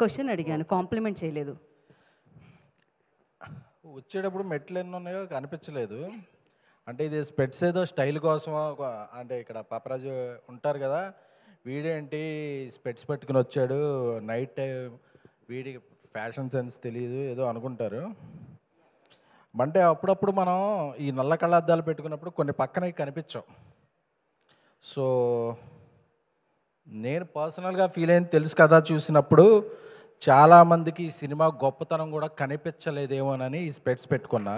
Question అడిగాను, complement చేయలేదు. వచ్చేటప్పుడు మెట్లు ఎన్ని ఉన్నాయో కనిపించలేదు. అంటే ఇది స్పెట్స్ ఏదో స్టైల్ కోసమో అంటే ఇక్కడ పాపరాజు ఉంటారు కదా, వీడేంటి స్పెట్స్ పెట్టుకుని వచ్చాడు నైట్ టైం, వీడికి ఫ్యాషన్ సెన్స్ తెలియదు ఏదో అనుకుంటారు. అంటే అప్పుడప్పుడు మనం ఈ నల్ల కళ్ళద్దాలు పెట్టుకున్నప్పుడు కొన్ని పక్కన కనిపించవు. సో నేను పర్సనల్గా ఫీల్ అయింది తెలుసు కదా, చూసినప్పుడు చాలామందికి ఈ సినిమా గొప్పతనం కూడా కనిపించలేదేమోనని ఈ స్పెట్స్ పెట్టుకున్నా.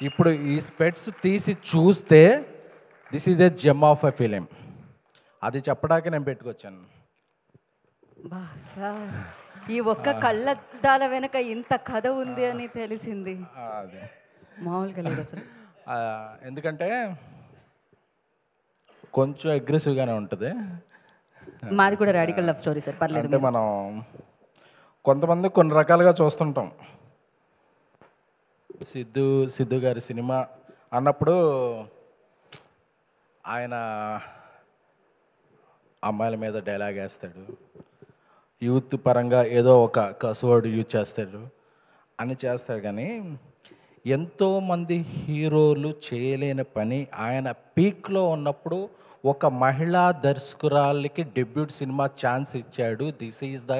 ఇప్పుడు ఈ స్పెట్స్ తీసి చూస్తే this is a gem of a film, అది చెప్పడానికి నేను పెట్టుకొచ్చాను. బా సార్, ఈ ఒక్క కళ్ళద్దాల వెనక ఇంత కథ ఉంది అని తెలిసింది. అది మామూలుగా లేదు అసలు. ఎందుకంటే కొంచెం అగ్రెసివ్గానే ఉంటుంది. మాది కూడా రాడికల్ లవ్ స్టోరీ సార్, పర్లేదు. అంటే మనం కొంతమంది కొన్ని రకాలుగా చూస్తుంటాం. సిద్ధు గారి సినిమా అన్నప్పుడు ఆయన అమ్మాయిల మీద డైలాగ్ వేస్తాడు, యూత్ పరంగా ఏదో ఒక కసువర్డ్ యూజ్ చేస్తాడు అని చేస్తాడు. కానీ ఎంతోమంది హీరోలు చేయలేని పని ఆయన పీక్లో ఉన్నప్పుడు ఒక మహిళా దర్శకురాలికి డెబ్యూట్ సినిమా ఛాన్స్ ఇచ్చాడు. This is the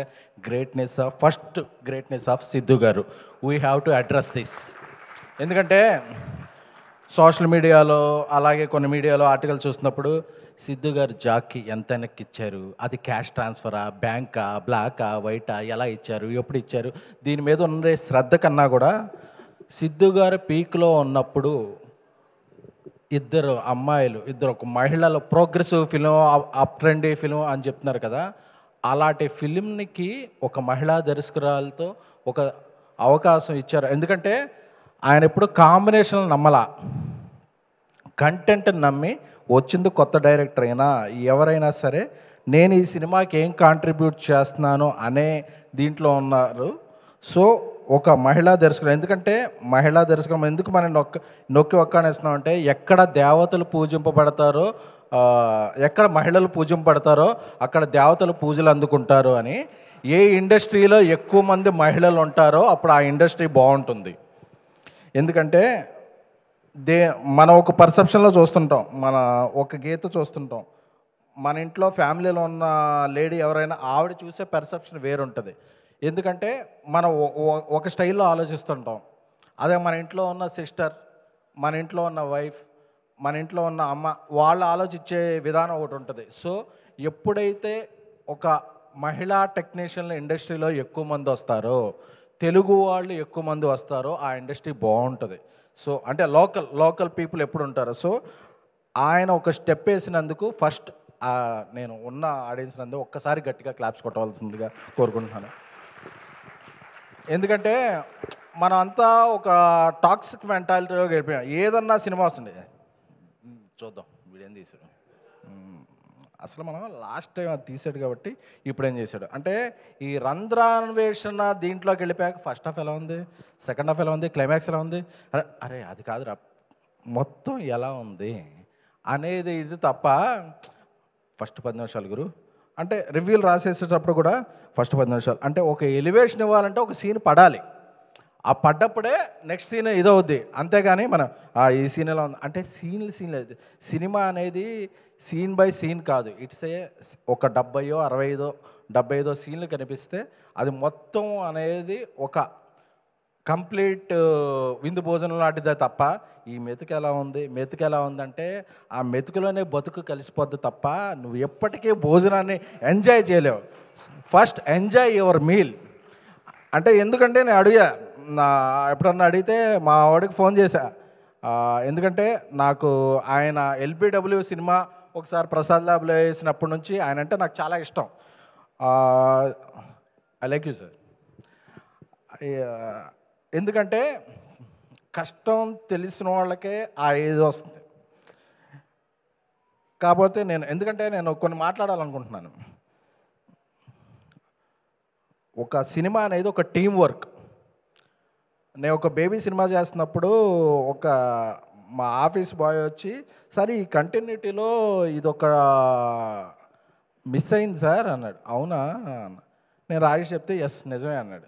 greatness of first greatness of Siddhu garu. We have to address this. ఎందుకంటే సోషల్ మీడియాలో అలాగే కొన్ని మీడియాలో ఆర్టికల్ చూస్తున్నప్పుడు సిద్ధు గారు జాక్కి ఎంత వెనక్కి ఇచ్చారు, అది క్యాష్ ట్రాన్స్ఫరా, బ్యాంకా, బ్లాకా, వైటా, ఎలా ఇచ్చారు, ఎప్పుడు ఇచ్చారు, దీని మీద ఉండే శ్రద్ధ కన్నా కూడా సిద్ధు గారు పీక్లో ఉన్నప్పుడు ఇద్దరు అమ్మాయిలు, ఇద్దరు ఒక మహిళల progressive film, up trendy film అని చెప్తున్నారు కదా, అలాంటి ఫిలింకి ఒక మహిళా దర్శకురాలతో ఒక అవకాశం ఇచ్చారు. ఎందుకంటే ఆయన ఎప్పుడు కాంబినేషన్ నమ్మలా, కంటెంట్ నమ్మి వచ్చింది. కొత్త డైరెక్టర్ అయినా ఎవరైనా సరే నేను ఈ సినిమాకి ఏం కాంట్రిబ్యూట్ చేస్తున్నాను అనే దీంట్లో ఉన్నారు. సో ఒక మహిళా దర్శకుడు, ఎందుకంటే మహిళా దర్శకం ఎందుకు మనం నొక్కి ఒక్కనేస్తున్నాం అంటే, ఎక్కడ దేవతలు పూజింపబడతారో, ఎక్కడ మహిళలు పూజింపబడతారో అక్కడ దేవతలు పూజలు అందుకుంటారు అని. ఏ ఇండస్ట్రీలో ఎక్కువ మంది మహిళలు ఉంటారో అప్పుడు ఆ ఇండస్ట్రీ బాగుంటుంది. ఎందుకంటే మనం ఒక పర్సెప్షన్లో చూస్తుంటాం, మన ఒక గీత చూస్తుంటాం, మన ఇంట్లో ఫ్యామిలీలో ఉన్న లేడీ ఎవరైనా ఆవిడ చూసే పర్సెప్షన్ వేరుంటుంది. ఎందుకంటే మనం ఒక స్టైల్లో ఆలోచిస్తుంటాం. అదే మన ఇంట్లో ఉన్న సిస్టర్, మన ఇంట్లో ఉన్న వైఫ్, మన ఇంట్లో ఉన్న అమ్మ, వాళ్ళు ఆలోచించే విధానం ఒకటి ఉంటుంది. సో ఎప్పుడైతే ఒక మహిళా టెక్నీషియన్ల ఇండస్ట్రీలో ఎక్కువ మంది వస్తారో, తెలుగు వాళ్ళు ఎక్కువ మంది వస్తారో ఆ ఇండస్ట్రీ బాగుంటుంది. సో అంటే లోకల్ పీపుల్ ఎప్పుడు ఉంటారు. సో ఆయన ఒక స్టెప్ వేసినందుకు ఫస్ట్ నేను ఉన్న ఆడియన్స్ నందు ఒక్కసారి గట్టిగా క్లాప్స్ కొట్టవలసిందిగా కోరుకుంటున్నాను. ఎందుకంటే మనం అంతా ఒక టాక్సిక్ మెంటాలిటీలో గడిపోయాం. ఏదన్నా సినిమా వస్తుంది, చూద్దాం వీడేం తీసాడు, అసలు మనం లాస్ట్ టైం అది తీసాడు కాబట్టి ఇప్పుడు ఏం చేశాడు అంటే, ఈ రంధ్రాన్వేషణ దీంట్లోకి వెళ్ళిపోయాక ఫస్ట్ హాఫ్ ఎలా ఉంది, సెకండ్ హాఫ్ ఎలా ఉంది, క్లైమాక్స్ ఎలా ఉంది, అరే అది కాదురా మొత్తం ఎలా ఉంది అనేది ఇది తప్ప. ఫస్ట్ 10 నిమిషాలు గురు అంటే రివ్యూలు రాసేసేటప్పుడు కూడా ఫస్ట్ 10 నిమిషాలు అంటే ఒక ఎలివేషన్ ఇవ్వాలంటే ఒక సీన్ పడాలి, ఆ పడ్డప్పుడే నెక్స్ట్ సీన్ ఇదవుద్ది. అంతేగాని మనం ఈ సీన్ ఎలా ఉంది అంటే సీన్ లేదు. సినిమా అనేది సీన్ బై సీన్ కాదు, ఇట్స్ ఒక 70-65 సీన్లు కనిపిస్తే అది మొత్తం అనేది ఒక కంప్లీట్ విందు భోజనం లాంటిదే తప్ప, ఈ మెతుకు ఎలా ఉందంటే ఆ మెతుకులోనే బతుకు కలిసిపోద్ది తప్ప నువ్వు ఎప్పటికీ భోజనాన్ని ఎంజాయ్ చేయలేవు. ఫస్ట్ ఎంజాయ్ యువర్ మీల్ అంటే, ఎందుకంటే నేను అడిగా, ఎప్పుడన్నా అడిగితే మా వాడికి ఫోన్ చేశా, ఎందుకంటే నాకు ఆయన ఎల్బిడబ్ల్యూ సినిమా ఒకసారి ప్రసాద్ ల్యాబ్లో వేసినప్పటి నుంచి ఆయన అంటే నాకు చాలా ఇష్టం. I like you sir. ఎందుకంటే కష్టం తెలిసిన వాళ్ళకే ఆ ఏజ్ వస్తుంది. కాకపోతే ఎందుకంటే నేను కొన్ని మాట్లాడాలనుకుంటున్నాను. ఒక సినిమా అనేది ఒక టీం వర్క్. నేను ఒక బేబీ సినిమా చేస్తున్నప్పుడు మా ఆఫీస్ బాయ్ వచ్చి, సార్ ఈ కంటిన్యూటీలో ఇదొక మిస్ అయింది సార్ అన్నాడు. అవునా, నేను రాజేష్ చెప్తే ఎస్ నిజమే అన్నాడు.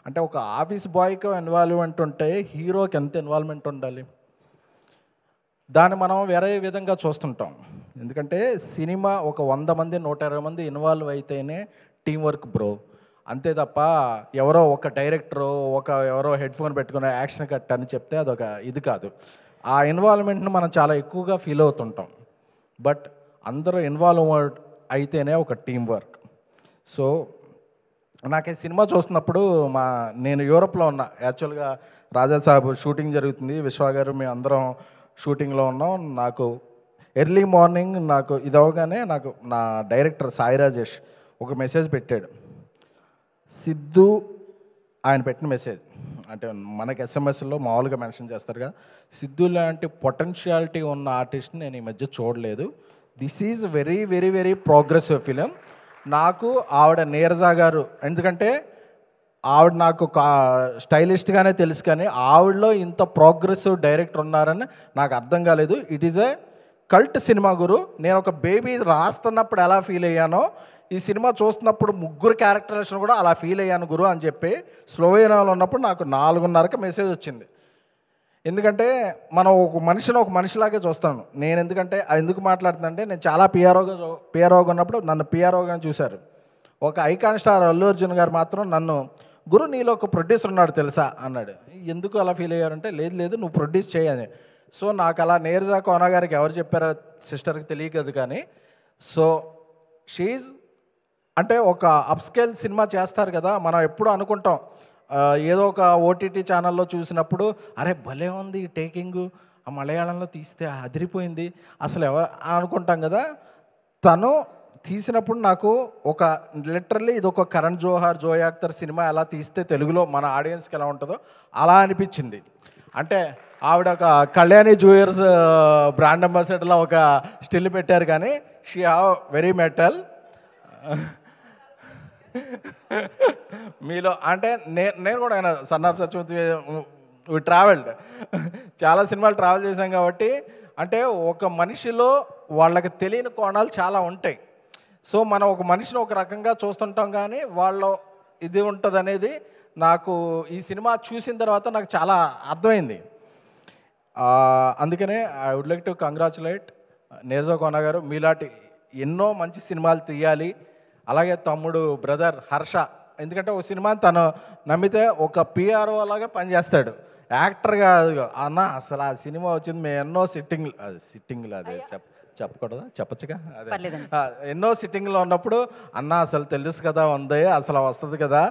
అంటే ఒక ఆఫీస్ బాయ్కి ఇన్వాల్వ్మెంట్ ఉంటే హీరోకి ఎంత ఇన్వాల్వ్మెంట్ ఉండాలి? దాన్ని మనం వేరే విధంగా చూస్తుంటాం. ఎందుకంటే సినిమా ఒక 100 మంది 120 మంది ఇన్వాల్వ్ అయితేనే టీం వర్క్ బ్రో. అంతే తప్ప ఎవరో ఒక డైరెక్టరు ఎవరో హెడ్ ఫోన్ పెట్టుకుని యాక్షన్ కట్ అని చెప్తే అదొక ఇది కాదు. ఆ ఇన్వాల్వ్మెంట్ని మనం చాలా ఎక్కువగా ఫీల్ అవుతుంటాం. బట్ అందరూ ఇన్వాల్వ్ అయితేనే ఒక టీం వర్క్. సో నాకు ఈ సినిమా చూస్తున్నప్పుడు నేను యూరోప్లో ఉన్నా. యాక్చువల్గా రాజా సాబ్ షూటింగ్ జరుగుతుంది, విశ్వ గారు మేము అందరం షూటింగ్లో ఉన్నాం. నాకు ఎర్లీ మార్నింగ్ నాకు ఇది అవగానే నాకు నా డైరెక్టర్ సాయి రాజేష్ ఒక మెసేజ్ పెట్టాడు. సిద్ధు ఆయన పెట్టిన మెసేజ్ అంటే మనకి ఎస్ఎంఎస్లో మామూలుగా మెన్షన్ చేస్తారు కదా, సిద్ధు లాంటి పొటెన్షియాలిటీ ఉన్న ఆర్టిస్ట్ని నేను ఈ మధ్య చూడలేదు. This is very very very progressive film. నాకు ఆవిడ నీరజ గారు, ఎందుకంటే ఆవిడ నాకు స్టైలిస్ట్గానే తెలుసు, కానీ ఆవిడలో ఇంత ప్రోగ్రెసివ్ డైరెక్టర్ ఉన్నారని నాకు అర్థం కాలేదు. It is a cult cinema గురు. నేను ఒక బేబీ రాస్తున్నప్పుడు ఎలా ఫీల్ అయ్యానో ఈ సినిమా చూస్తున్నప్పుడు ముగ్గురు క్యారెక్టర్స్ని కూడా అలా ఫీల్ అయ్యాను గురు అని చెప్పి స్లోవేనియాలో ఉన్నప్పుడు నాకు 4:30కి మెసేజ్ వచ్చింది. ఎందుకంటే మనం ఒక మనిషిలాగే చూస్తాను నేను. ఎందుకంటే అది ఎందుకు మాట్లాడుతుందంటే నేను చాలా పిఆర్ఓగా ఉన్నప్పుడు నన్ను పిఆర్ఓగా చూశారు. ఒక ఐకాన్ స్టార్ అల్లు అర్జున్ గారు మాత్రం నన్ను గురు నీలో ఒక ప్రొడ్యూసర్ ఉన్నాడు తెలుసా అన్నాడు. ఎందుకు అలా ఫీల్ అయ్యారంటే లేదు నువ్వు ప్రొడ్యూస్ చేయని. సో నాకు అలా నీరజ కోన గారికి ఎవరు చెప్పారో సిస్టర్కి తెలియదు, కానీ సో షీజ్ అంటే ఒక అప్స్కేల్ సినిమా చేస్తారు కదా, మనం ఎప్పుడు అనుకుంటాం ఏదో ఒక ఓటీటీ ఛానల్లో చూసినప్పుడు అరే భలే ఉంది ఈ టేకింగు, ఆ మలయాళంలో తీస్తే అదిరిపోయింది అసలు ఎవరు అనుకుంటాం కదా. తను తీసినప్పుడు నాకు ఒక లిటరల్లీ ఇది ఒక కరణ్ జోహార్ జోయా అఖ్తర్ సినిమా ఎలా తీస్తే తెలుగులో మన ఆడియన్స్కి ఎలా ఉంటుందో అలా అనిపించింది. అంటే ఆవిడ ఒక కళ్యాణి జ్యువెలర్స్ బ్రాండ్ అంబాసిడర్లో ఒక స్టిల్ పెట్టారు, కానీ షీ హ్యావ్ వెరీ మెటల్. మీలో అంటే నేను కూడా ఆయన సన్ ఆఫ్ సత్యవతి ట్రావెల్డ్ చాలా సినిమాలు ట్రావెల్ చేశాం కాబట్టి అంటే ఒక మనిషిలో వాళ్ళకి తెలియని కోణాలు చాలా ఉంటాయి. సో మనం ఒక మనిషిని ఒక రకంగా చూస్తుంటాం, కానీ వాళ్ళ ఇది ఉంటుంది అనేది నాకు ఈ సినిమా చూసిన తర్వాత నాకు చాలా అర్థమైంది. అందుకనే I would like to congratulate Neeraja Kona garu. మీలాంటి ఎన్నో మంచి సినిమాలు తీయాలి. అలాగే తమ్ముడు బ్రదర్ హర్ష, ఎందుకంటే ఒక సినిమాని తను నమ్మితే ఒక పిఆర్ఓ లాగా పనిచేస్తాడు, యాక్టర్గా. అన్న అసలు ఆ సినిమా వచ్చింది మేము ఎన్నో సిట్టింగ్లు అదే చెప్పకూడదా, చెప్పచ్చుగా, అదే ఎన్నో సిట్టింగ్లో ఉన్నప్పుడు అన్న అసలు తెలుసు కదా ఉంది అసలు వస్తుంది కదా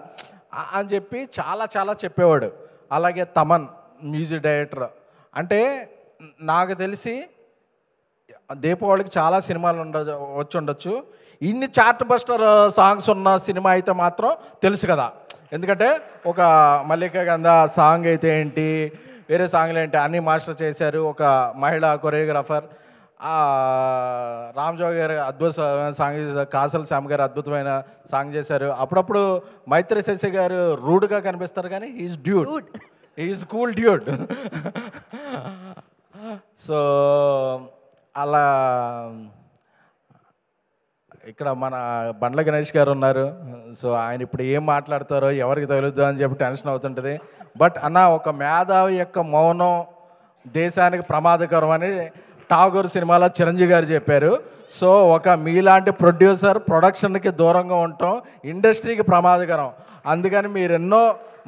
అని చెప్పి చాలా చాలా చెప్పేవాడు. అలాగే తమన్ మ్యూజిక్ డైరెక్టర్, అంటే నాకు తెలిసి దీపావళికి చాలా సినిమాలు వచ్చి ఉండొచ్చు, ఇన్ని చార్ట్ బస్టర్ సాంగ్స్ ఉన్న సినిమా అయితే మాత్రం తెలుసు కదా. ఎందుకంటే ఒక మల్లికా గంధ సాంగ్ అయితే ఏంటి, వేరే సాంగ్లు ఏంటి అన్నీ మాస్టర్ చేశారు. ఒక మహిళా కొరియోగ్రాఫర్ రామ్జోగ్ గారు అద్భుత సాంగ్ చేశారు, కాసల్ శ్యామ్ గారు అద్భుతమైన సాంగ్ చేశారు. అప్పుడప్పుడు మైత్రి శశి గారు రూడ్గా కనిపిస్తారు, కానీ he's dude, he's cool dude. So అలా ఇక్కడ మన బండ్ల గణేష్ గారు ఉన్నారు. సో ఆయన ఇప్పుడు ఏం మాట్లాడతారో ఎవరికి తగులుద్దో అని చెప్పి టెన్షన్ అవుతుంటుంది. బట్ అన్న ఒక మేధావి యొక్క మౌనం దేశానికి ప్రమాదకరం అని ఠాగూర్ సినిమాలో చిరంజీవి గారు చెప్పారు. సో ఒక మీలాంటి ప్రొడ్యూసర్ ప్రొడక్షన్కి దూరంగా ఉండటం ఇండస్ట్రీకి ప్రమాదకరం. అందుకని మీరు ఎన్నో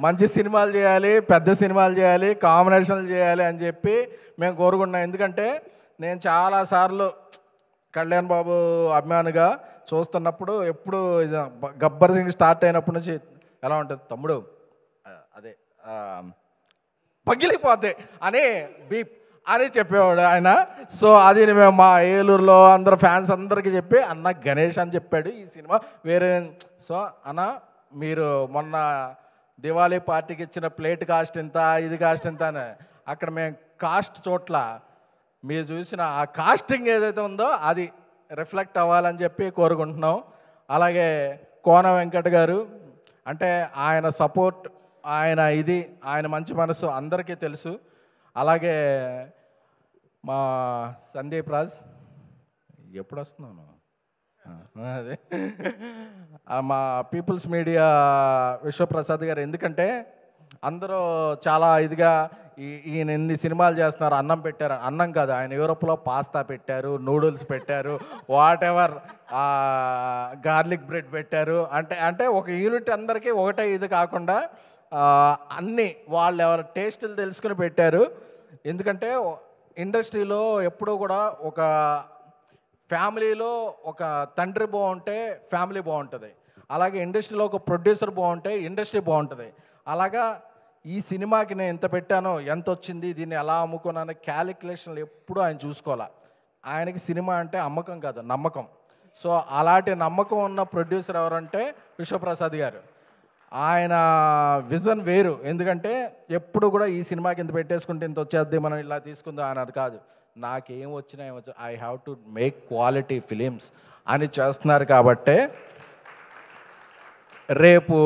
మంచి సినిమాలు చేయాలి, పెద్ద సినిమాలు చేయాలి, కాంబినేషన్లు చేయాలి అని చెప్పి మేము కోరుకుంటున్నాం. ఎందుకంటే నేను చాలాసార్లు కళ్యాణ్ బాబు అభిమానిగా చూస్తున్నప్పుడు ఎప్పుడు గబ్బర్ సింగ్ స్టార్ట్ అయినప్పటి నుంచి ఎలా ఉంటుంది తమ్ముడు అదే పగిలిపోతే అని బీప్ అని చెప్పేవాడు ఆయన. సో అది మేము మా ఏలూరులో అందరు ఫ్యాన్స్ అందరికీ చెప్పి అన్న గణేష్ అని చెప్పాడు ఈ సినిమా వేరే. సో అన్న మీరు మొన్న దివాళీ పార్టీకి ఇచ్చిన ప్లేట్ కాస్ట్ ఎంత, ఇది కాస్ట్ ఎంత అని అక్కడ మేము కాస్ట్ చోట్ల మీరు చూసిన ఆ కాస్టింగ్ ఏదైతే ఉందో అది రిఫ్లెక్ట్ అవ్వాలని చెప్పి కోరుకుంటున్నాం. అలాగే కోన వెంకట్ గారు, అంటే ఆయన సపోర్ట్, ఆయన మంచి మనసు అందరికీ తెలుసు. అలాగే మా సందీప్ రాజ్ ఎప్పుడు వస్తున్నాను అదే మా పీపుల్స్ మీడియా విశ్వప్రసాద్ గారు, ఎందుకంటే అందరూ చాలా ఇదిగా ఈయన ఎన్ని సినిమాలు చేస్తున్నారు, అన్నం పెట్టారు, అన్నం కాదు, ఆయన యూరోప్లో పాస్తా పెట్టారు, నూడిల్స్ పెట్టారు, వాట్ ఎవర్, గార్లిక్ బ్రెడ్ పెట్టారు, అంటే అంటే ఒక యూనిట్ అందరికీ ఒకటే ఇది కాకుండా అన్నీ వాళ్ళు ఎవరి టేస్టులు తెలుసుకుని పెట్టారు. ఎందుకంటే ఇండస్ట్రీలో ఎప్పుడూ కూడా ఒక ఫ్యామిలీలో ఒక తండ్రి బాగుంటే ఫ్యామిలీ బాగుంటుంది, అలాగే ఇండస్ట్రీలో ఒక ప్రొడ్యూసర్ బాగుంటే ఇండస్ట్రీ బాగుంటుంది. అలాగా ఈ సినిమాకి నేను ఎంత పెట్టానో, ఎంత వచ్చింది, దీన్ని ఎలా అమ్ముకున్నాను, క్యాలిక్యులేషన్లు ఎప్పుడూ ఆయన చూసుకోవాలి. ఆయనకి సినిమా అంటే అమ్మకం కాదు, నమ్మకం. సో అలాంటి నమ్మకం ఉన్న ప్రొడ్యూసర్ ఎవరంటే విశ్వప్రసాద్ గారు. ఆయన విజన్ వేరు. ఎందుకంటే ఎప్పుడు కూడా ఈ సినిమాకి ఇంత పెట్టేసుకుంటే ఇంత వచ్చేద్ది, మనం ఇలా తీసుకుందాం అన్నది కాదు. నాకేం వచ్చినా ఏమొచ్చా, I have to make quality films అని చేస్తున్నారు. కాబట్టే రేపు